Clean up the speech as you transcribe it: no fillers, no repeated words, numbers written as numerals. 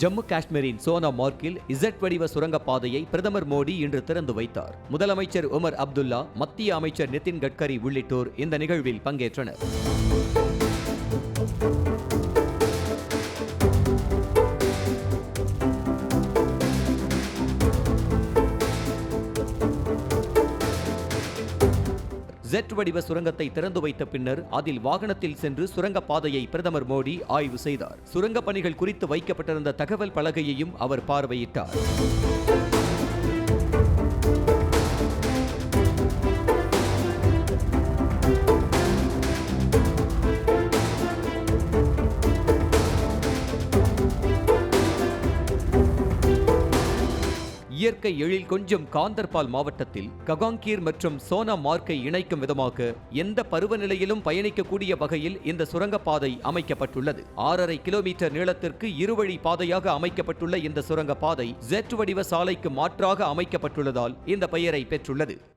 ஜம்மு காஷ்மீரின் சோனா மார்க்கில் இசட் வடிவ சுரங்கப்பாதையை பிரதமர் மோடி இன்று திறந்து வைத்தார். முதலமைச்சர் உமர் அப்துல்லா, மத்திய அமைச்சர் நிதின் கட்கரி உள்ளிட்டோர் இந்த நிகழ்வில் பங்கேற்றனர். ஜெட் வடிவ சுரங்கத்தை திறந்து வைத்த பின்னர் அதில் வாகனத்தில் சென்று சுரங்கப்பாதையை பிரதமர் மோடி ஆய்வு செய்தார். சுரங்கப் பணிகள் குறித்து வைக்கப்பட்டிருந்த தகவல் பலகையையும் அவர் பார்வையிட்டார். இயற்கை எழில் கொஞ்சம் காந்தர்பால் மாவட்டத்தில் ககாங்கீர் மற்றும் சோனா மார்க்கை இணைக்கும் விதமாக எந்த பருவநிலையிலும் பயணிக்கக்கூடிய வகையில் இந்த சுரங்கப்பாதை அமைக்கப்பட்டுள்ளது. 6.5 கிலோமீட்டர் நீளத்திற்கு இருவழி பாதையாக அமைக்கப்பட்டுள்ள இந்த சுரங்கப்பாதை ஜெட் வடிவ சாலைக்கு மாற்றாக அமைக்கப்பட்டுள்ளதால் இந்த பெயரை பெற்றுள்ளது.